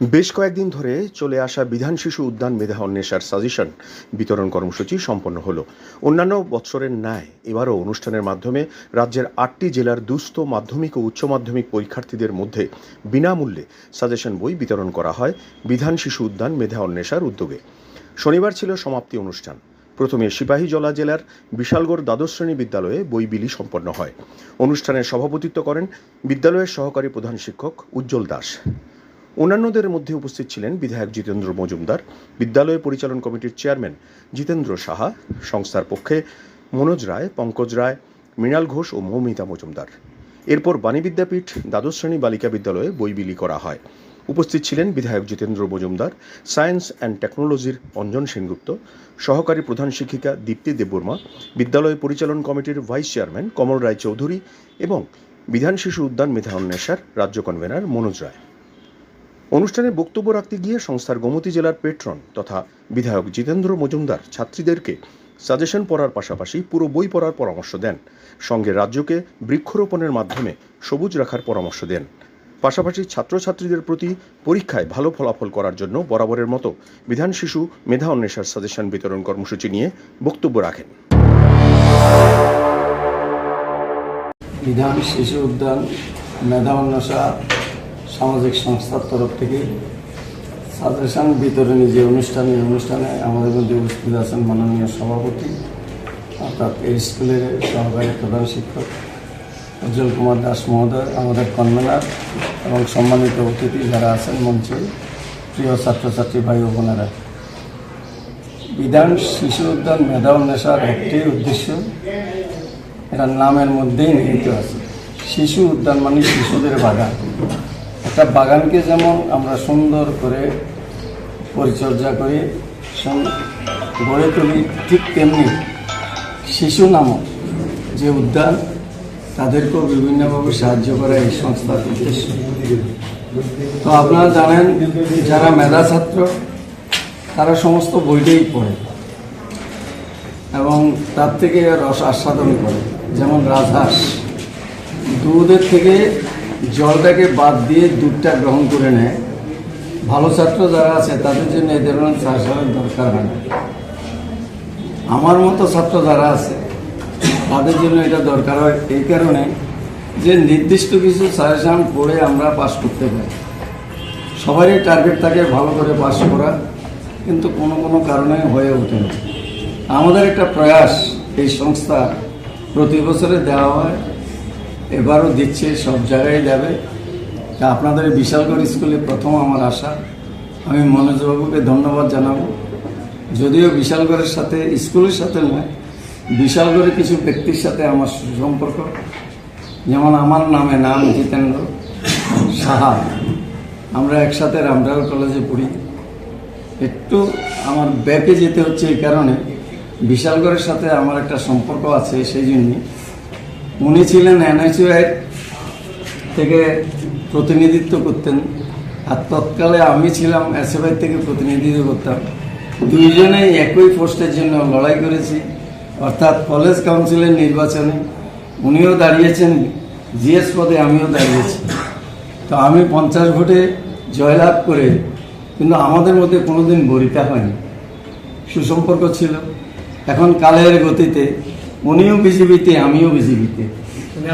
বেশ কয়েকদিন ধরে চলে আসা বিধান শিশু উদ্যান মেধা অন্বেষার সাজেশন বিতরণ কর্মসূচি সম্পন্ন হলো। অন্যান্য বৎসরের ন্যায় এবারও অনুষ্ঠানের মাধ্যমে রাজ্যের ৮টি জেলার দুস্থ মাধ্যমিক ও উচ্চ মাধ্যমিক পরীক্ষার্থীদের মধ্যে বিনামূল্যে সাজেশন বই বিতরণ করা হয় বিধান শিশু উদ্যান মেধা অন্বেষার উদ্যোগে। শনিবার ছিল সমাপ্তি অনুষ্ঠান। প্রথমে সিপাহীজলা জেলার বিশালগড় দ্বাদশ শ্রেণী বিদ্যালয়ে বই বিলি সম্পন্ন হয়। অনুষ্ঠানে সভাপতিত্ব করেন বিদ্যালয়ের সহকারী প্রধান শিক্ষক উজ্জ্বল দাস। অন্যান্যদের মধ্যে উপস্থিত ছিলেন বিধায়ক জিতেন্দ্র মজুমদার, বিদ্যালয় পরিচালন কমিটির চেয়ারম্যান জিতেন্দ্র সাহা, সংস্থার পক্ষে মনোজ রায়, পঙ্কজ রায়, মৃণাল ঘোষ ও মৌমিতা মজুমদার। এরপর বাণী বিদ্যাপীঠ দ্বাদশ শ্রেণী বালিকা বিদ্যালয়ে বই বিলি করা হয়। উপস্থিত ছিলেন বিধায়ক জিতেন্দ্র মজুমদার, সায়েন্স অ্যান্ড টেকনোলজির অঞ্জন সেনগুপ্ত, সহকারী প্রধান শিক্ষিকা দীপ্তি দেববর্মা, বিদ্যালয় পরিচালন কমিটির ভাইস চেয়ারম্যান কমল রায় চৌধুরী এবং বিধান শিশু উদ্যান মেধা অন্বেষার রাজ্য কনভেনার মনোজ রায়। অনুষ্ঠানে বক্তব্য রাখতে গিয়ে সংস্থার গোমতী জেলার পেট্রন তথা বিধায়ক জিতেন্দ্র মজুমদার ছাত্রীদেরকে সাজেশন পড়ার পাশাপাশি পুরো বই পড়ার পরামর্শ দেন। সঙ্গে রাজ্যকে বৃক্ষরোপণের মাধ্যমে সবুজ রাখার পরামর্শ দেন। পাশাপাশি ছাত্রছাত্রীদের প্রতি পরীক্ষায় ভালো ফলাফল করার জন্য বরাবরের মতো বিধান শিশু মেধা অন্বেষার সাজেশন বিতরণ কর্মসূচি নিয়ে বক্তব্য রাখেন। বিধান শিশু উদ্যান মেধা অন্বেষা সামাজিক সংস্থার তরফ থেকে সাজেশন বিতরণী যে অনুষ্ঠানে আমাদের মধ্যে উপস্থিত আছেন মাননীয় সভাপতি অর্থাৎ এই স্কুলের সহকারী প্রধান শিক্ষক উজ্জ্বল কুমার দাস মহোদয়, আমাদের কনভেনার এবং সম্মানিত অতিথি যারা আছেন মঞ্চে, প্রিয় ছাত্রছাত্রী ভাই ও বোনেরা। বিধান শিশু উদ্যান মেধা অন্বেষার একটি উদ্দেশ্য, এটার নামের মধ্যেই নিহিত আছে। শিশু উদ্যান মানে শিশুদের বাগান। একটা বাগানকে যেমন আমরা সুন্দর করে পরিচর্যা করি, গড়ে তুলি, ঠিক তেমনি শিশু নামক যে উদ্যান, তাদেরকেও বিভিন্নভাবে সাহায্য করা এই সংস্থার উদ্দেশ্য। তো আপনারা জানেন, যারা মেধা ছাত্র তারা সমস্ত বইটাই পড়ে এবং তার থেকে রস আস্বাদন করে। যেমন রাজহাঁস দুধের থেকে জলটাকে বাদ দিয়ে দুধটা গ্রহণ করে নেয়। ভালো ছাত্র যারা আছে তাদের জন্য এই ধরনের সাজেশনের দরকার হয় না। আমার মতো ছাত্র যারা আছে তাদের জন্য এটা দরকার হয় এই কারণে যে নির্দিষ্ট কিছু সাজেশন পড়ে আমরা পাস করতে পারি। সবারই টার্গেট থাকে ভালো করে পাস করা, কিন্তু কোনো কোনো কারণে হয়ে ওঠে না। আমাদের একটা প্রয়াস এই সংস্থা প্রতি বছরে দেওয়া হয়, এবারও দিচ্ছে, সব জায়গায় দেবে। তা আপনাদের বিশালগড় স্কুলে প্রথম আমার আশা। আমি মনোজবাবুকে ধন্যবাদ জানাবো। যদিও বিশালগড়ের সাথে, স্কুলের সাথে নয়, বিশালগড়ের কিছু ব্যক্তির সাথে আমার সুসম্পর্ক। যেমন আমার নাম জিতেন্দ্র সাহা, আমরা একসাথে রামডাল কলেজে পড়ি। একটু আমার ব্যাকে যেতে হচ্ছে এই কারণে, বিশালগড়ের সাথে আমার একটা সম্পর্ক আছে, সেই জন্যই। উনি ছিলেন NHUI থেকে প্রতিনিধিত্ব করতেন, আর তৎকালে আমি ছিলাম SFI থেকে প্রতিনিধিত্ব করতাম। দুইজনেই একই পোস্টের জন্য লড়াই করেছি, অর্থাৎ কলেজ কাউন্সিলের নির্বাচনে উনিও দাঁড়িয়েছেন GS পদে, আমিও দাঁড়িয়েছি। তো আমি 50 ভোটে জয়লাভ করে, কিন্তু আমাদের মধ্যে কোনোদিন বরিতা হয়নি, সুসম্পর্ক ছিল। এখন কালের গতিতে উনিও বিজেপিতে, আমিও বিজেপিতে।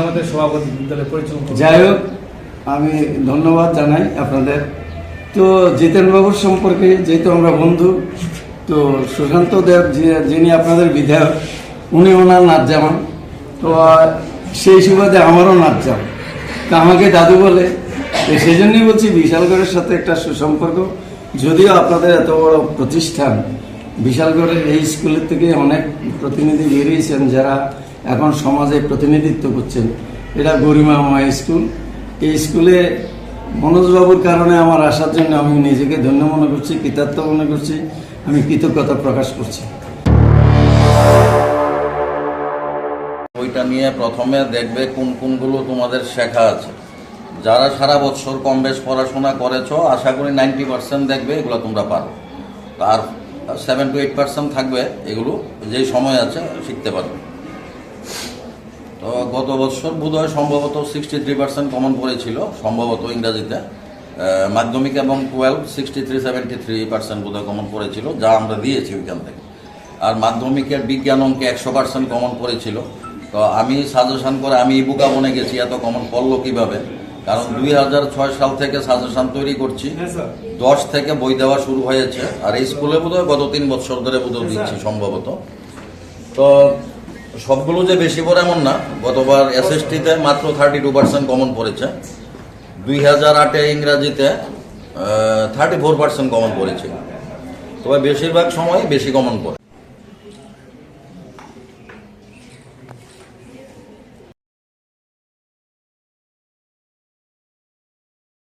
আমাদের সভাপতি বিদ্যালয় পরিচালনা। যাই হোক, আমি ধন্যবাদ জানাই আপনাদের। তো জিতেনবাবুর সম্পর্কে, যেহেতু আমরা বন্ধু, তো সুশান্ত দেব যিনি আপনাদের বিধায়ক, উনি ওনার নাচ জামান, তো সেই সুবাদে আমারও নাচ জাম, তা আমাকে দাদু বলে। সেই জন্যই বলছি বিশালগড়ের সাথে একটা সুসম্পর্ক। যদিও আপনাদের এত বড় প্রতিষ্ঠান, বিশালগড়ের এই স্কুলের থেকে অনেক প্রতিনিধি বেরিয়েছেন যারা এখন সমাজে প্রতিনিধিত্ব করছেন। এটা গরিমাময় স্কুল। এই স্কুলে মনোজবাবুর কারণে আমার আসার জন্য আমি নিজেকে ধন্য মনে করছি, কৃতার্থ মনে করছি, আমি কৃতজ্ঞতা প্রকাশ করছি। বইটা নিয়ে প্রথমে দেখবে কোনগুলো তোমাদের শেখা আছে। যারা সারা বছর কম বেশ পড়াশোনা করেছো, আশা করি 90% দেখবে এগুলো তোমরা পারো। তার 7 to 8% থাকবে এগুলো যেই সময় আছে শিখতে পারবে। তো গত বছর বোধহয় সম্ভবত 63% কমন পড়েছিল সম্ভবত ইংরাজিতে, মাধ্যমিক এবং 63-73% বোধহয় কমন পড়েছিল, যা আমরা দিয়েছি ওইখান থেকে। আর মাধ্যমিকের বিজ্ঞান অঙ্কে 100% কমন পড়েছিল। তো আমি সাজেশন করে আমি ইবুকা বনে গেছি এত কমন পড়লো কীভাবে, কারণ 2006 সাল থেকে সাজেশন তৈরি করছি, 10 থেকে বই দেওয়া শুরু হয়েছে। আর এই স্কুলে বোধহয় গত 3 বছর ধরে বোধহয় দিচ্ছি সম্ভবত। তো সবগুলো যে বেশি পড়ে এমন না, গতবার এসএসটিতে মাত্র 32% কমন পড়েছে, 2008-এ ইংরাজিতে 34% কমন পড়েছিল। তবে বেশিরভাগ সময় বেশি কমন পড়ে।